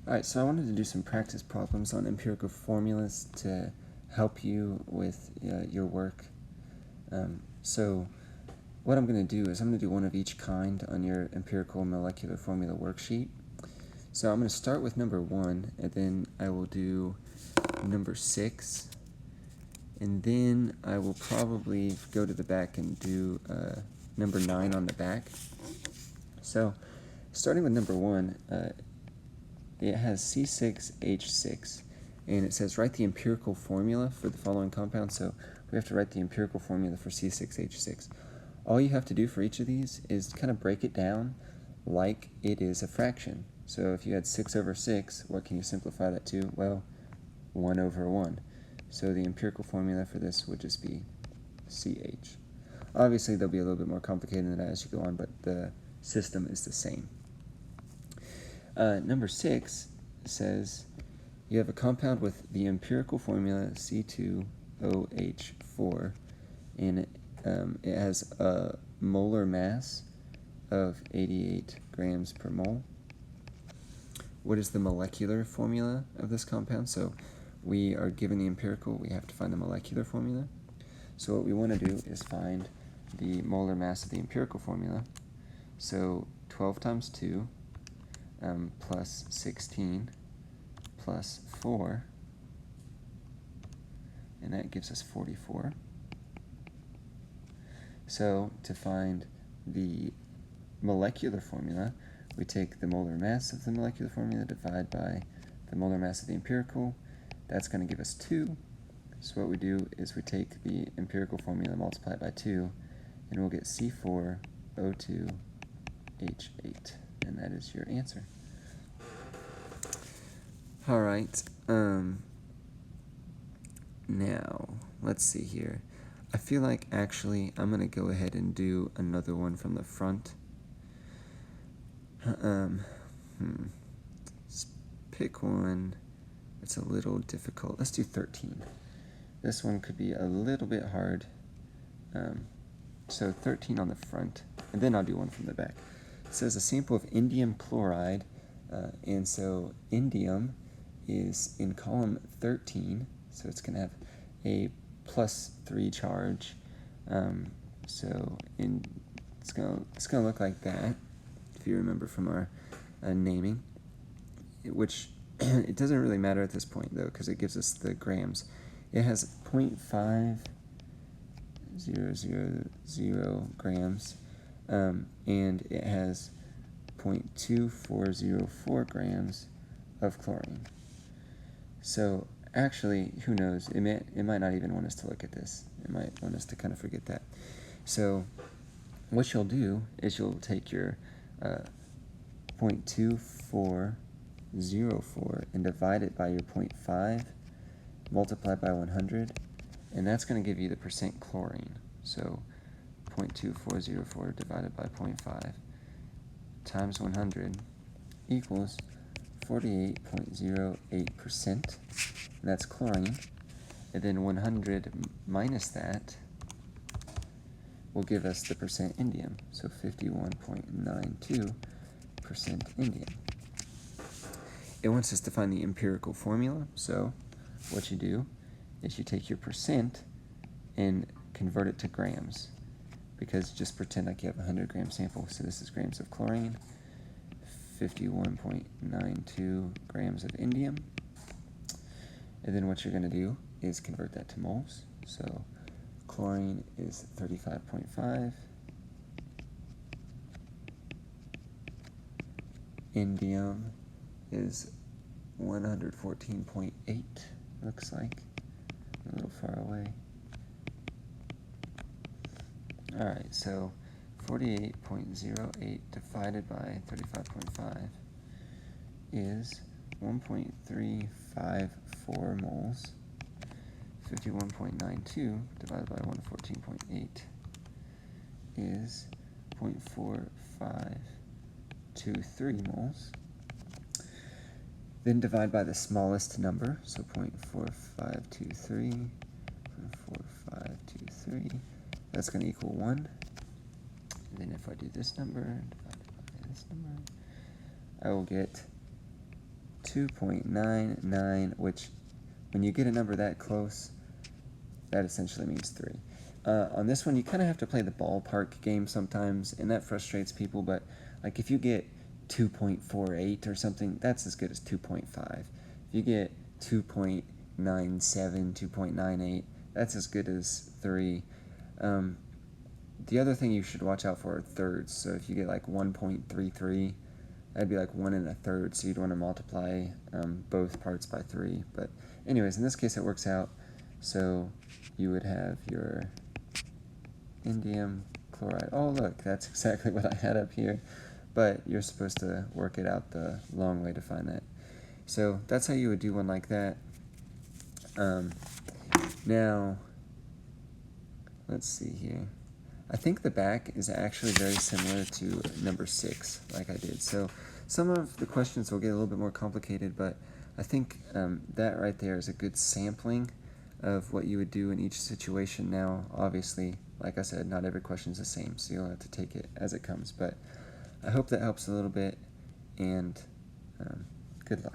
Alright, so I wanted to do some practice problems on empirical formulas to help you with your work. So what I'm going to do is I'm going to do one of each kind on your empirical molecular formula worksheet. So I'm going to start with number 1, and then I will do number 6, and then I will probably go to the back and do number 9 on the back. So starting with number 1, it has C6H6, and it says write the empirical formula for the following compound. So we have to write the empirical formula for C6H6. All you have to do for each of these is kind of break it down like it is a fraction. So if you had 6 over 6, what can you simplify that to? Well, 1 over 1. So the empirical formula for this would just be CH. Obviously, they'll be a little bit more complicated than that as you go on, but the system is the same. Number 6 says you have a compound with the empirical formula C2OH4, and it has a molar mass of 88 grams per mole. What is the molecular formula of this compound? So we are given the empirical, we have to find the molecular formula. So what we want to do is find the molar mass of the empirical formula. So 12 times 2 plus 16 plus 4, and that gives us 44. So to find the molecular formula, we take the molar mass of the molecular formula, divide by the molar mass of the empirical. That's going to give us 2. So what we do is we take the empirical formula, multiply it by 2, and we'll get C4O2H8, and that is your answer. Alright, now, let's see here. I feel like actually I'm going to go ahead and do another one from the front. Let's pick one. It's a little difficult. Let's do 13. This one could be a little bit hard. So 13 on the front, and then I'll do one from the back. It says a sample of indium chloride, and so indium is in column 13, so it's going to have a +3 charge. So it's going to look like that, if you remember from our naming, which it doesn't really matter at this point, though, because it gives us the grams. It has 0.5000 grams, and it has 0.2404 grams of chlorine. So actually, who knows? It might not even want us to look at this. It might want us to kind of forget that. So what you'll do is you'll take your 0.2404 and divide it by your 0.5, multiply by 100, and that's going to give you the percent chlorine. So 0.2404 divided by 0.5 times 100 equals 48.08%. That's chlorine. And then 100 minus that will give us the percent indium, so 51.92% indium. It wants us to find the empirical formula, so what you do is you take your percent and convert it to grams, because just pretend like you have a 100 gram sample. So this is grams of chlorine, 51.92 grams of indium, and then what you're going to do is convert that to moles. So chlorine is 35.5, indium is 114.8, looks like, a little far away. Alright, so 48.08 divided by 35.5 is 1.354 moles. 51.92 divided by 114.8 is 0.4523 moles. Then divide by the smallest number, so 0.4523, 0.4523. That's going to equal 1. And then if I do this number divided by this number, I will get 2.99, which when you get a number that close, that essentially means 3. On this one, you kind of have to play the ballpark game sometimes, and that frustrates people, but like if you get 2.48 or something, that's as good as 2.5. If you get 2.97, 2.98, that's as good as 3. The other thing you should watch out for are thirds. So if you get like 1.33, that'd be like 1 1/3, so you'd want to multiply both parts by 3. But anyways, in this case it works out. So you would have your indium chloride. Oh look, that's exactly what I had up here. But you're supposed to work it out the long way to find that. So that's how you would do one like that. Now, let's see here. I think the back is actually very similar to number 6, like I did. So some of the questions will get a little bit more complicated, but I think that right there is a good sampling of what you would do in each situation. Now, obviously, like I said, not every question is the same, so you'll have to take it as it comes. But I hope that helps a little bit, and good luck.